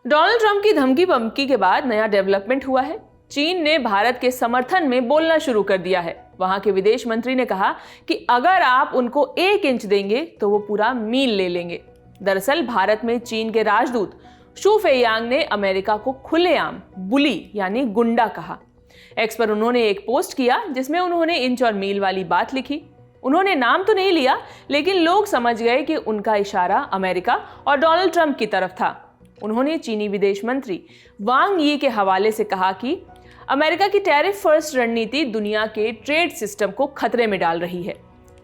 Donald Trump की धमकी बमकी के बाद नया डेवलपमेंट हुआ है। चीन ने भारत के समर्थन में बोलना शुरू कर दिया है। वहां के विदेश मंत्री ने कहा कि अगर आप उनको 1 इंच देंगे तो वो पूरा मील ले लेंगे। दरअसल भारत में चीन के राजदूत शू फेयांग ने अमेरिका को खुलेआम बुली यानी गुंडा कहा। एक्स पर उन्होंने एक पोस्ट किया जिसमें उन्होंने इंच और मील वाली बात लिखी। उन्होंने नाम तो नहीं लिया, लेकिन लोग समझ गए कि उनका इशारा अमेरिका और डोनाल्ड ट्रंप की तरफ था। उन्होंने चीनी विदेश मंत्री वांग यी के हवाले से कहा कि अमेरिका की टैरिफ फर्स्ट रणनीति दुनिया के ट्रेड सिस्टम को खतरे में डाल रही है।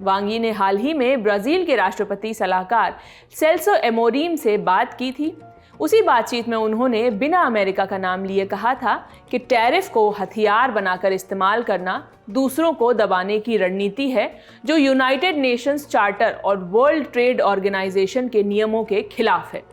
वांग यी ने हाल ही में ब्राजील के राष्ट्रपति सलाहकार सेल्सो एमोरीम से बात की थी। उसी बातचीत में उन्होंने बिना अमेरिका का नाम लिए कहा था कि टैरिफ को हथियार बनाकर इस्तेमाल करना दूसरों को दबाने की रणनीति है जो यूनाइटेड नेशंस चार्टर और वर्ल्ड ट्रेड ऑर्गेनाइजेशन के नियमों के खिलाफ है।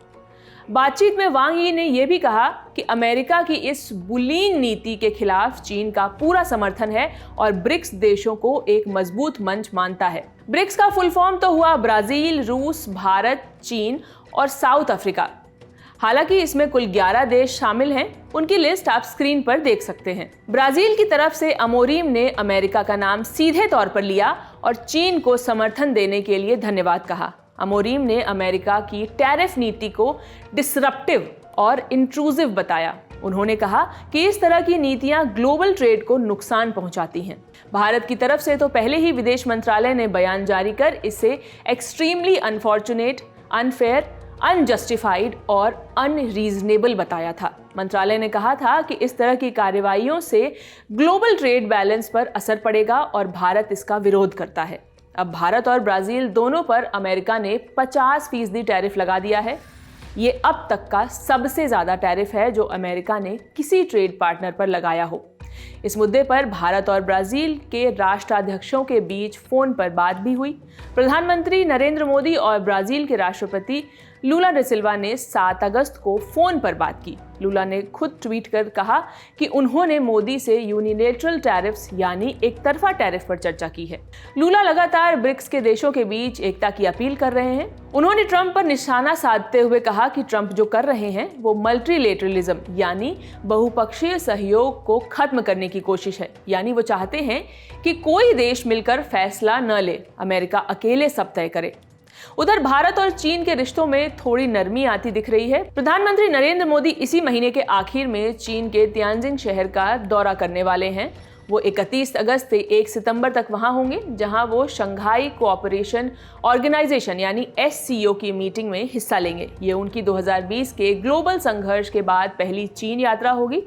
बातचीत में वांग यी ने यह भी कहा कि अमेरिका की इस बुलिंग नीति के खिलाफ चीन का पूरा समर्थन है और ब्रिक्स देशों को एक मजबूत मंच मानता है। ब्रिक्स का फुल फॉर्म तो हुआ ब्राजील, रूस, भारत, चीन और साउथ अफ्रीका। हालांकि इसमें कुल 11 देश शामिल हैं। उनकी लिस्ट आप स्क्रीन पर देख सकते हैं। ब्राजील की तरफ से अमोरीम ने अमेरिका का नाम सीधे तौर पर लिया और चीन को समर्थन देने के लिए धन्यवाद कहा। अमोरीम ने अमेरिका की टैरिफ नीति को डिसरप्टिव और इंट्रूसिव बताया। उन्होंने कहा कि इस तरह की नीतियां ग्लोबल ट्रेड को नुकसान पहुंचाती हैं। भारत की तरफ से तो पहले ही विदेश मंत्रालय ने बयान जारी कर इसे एक्सट्रीमली अनफॉर्चुनेट, अनफेयर, अनजस्टिफाइड और अनरीजनेबल बताया था। मंत्रालय ने कहा था कि इस तरह की कार्रवाइयों से ग्लोबल ट्रेड बैलेंस पर असर पड़ेगा और भारत इसका विरोध करता है। अब भारत और ब्राजील दोनों पर अमेरिका ने 50% टैरिफ लगा दिया है। ये अब तक का सबसे ज़्यादा टैरिफ है जो अमेरिका ने किसी ट्रेड पार्टनर पर लगाया हो। इस मुद्दे पर भारत और ब्राजील के राष्ट्राध्यक्षों के बीच फोन पर बात भी हुई। प्रधानमंत्री नरेंद्र मोदी और ब्राजील के राष्ट्रपति लूला दा सिल्वा ने 7 अगस्त को फोन पर बात की। लूला ने खुद ट्वीट कर कहा कि उन्होंने मोदी से यूनिलेटरल टैरिफ्स यानी एक तरफा टैरिफ पर चर्चा की है। लूला लगातार ब्रिक्स के देशों के बीच एकता की अपील कर रहे हैं। उन्होंने ट्रंप पर निशाना साधते हुए कहा कि ट्रंप जो कर रहे हैं वो मल्टीलेटरलिज्म यानी बहुपक्षीय सहयोग को खत्म करने की कोशिश है। यानी वो चाहते हैं कि कोई देश मिलकर फैसला न ले, अमेरिका अकेले सब तय करे। उधर भारत और चीन के रिश्तों में थोड़ी नरमी आती दिख रही है। प्रधानमंत्री नरेंद्र मोदी इसी महीने के आखिर में चीन के तियानजिन शहर का दौरा करने वाले हैं। वो 31 अगस्त से 1 सितंबर तक वहां होंगे, जहां वो शंघाई कोऑपरेशन ऑर्गेनाइजेशन यानी SCO की मीटिंग में हिस्सा लेंगे। ये उनकी 2020 के ग्लोबल संघर्ष के बाद पहली चीन यात्रा होगी।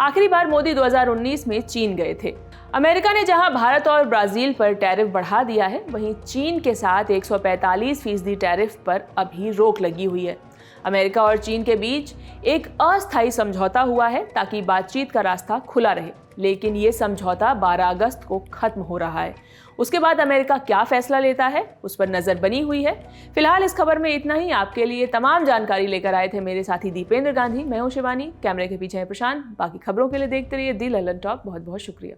आखिरी बार मोदी 2019 में चीन गए थे। अमेरिका ने जहां भारत और ब्राजील पर टैरिफ बढ़ा दिया है, वहीं चीन के साथ 145% टैरिफ पर अभी रोक लगी हुई है। अमेरिका और चीन के बीच एक अस्थायी समझौता हुआ है ताकि बातचीत का रास्ता खुला रहे, लेकिन ये समझौता 12 अगस्त को खत्म हो रहा है। उसके बाद अमेरिका क्या फैसला लेता है उस पर नजर बनी हुई है। फिलहाल इस खबर में इतना ही। आपके लिए तमाम जानकारी लेकर आए थे मेरे साथी दीपेंद्र गांधी। मैं हूं शिवानी, कैमरे के पीछे है प्रशांत। बाकी खबरों के लिए देखते रहिए दी ललन टॉप। बहुत बहुत शुक्रिया।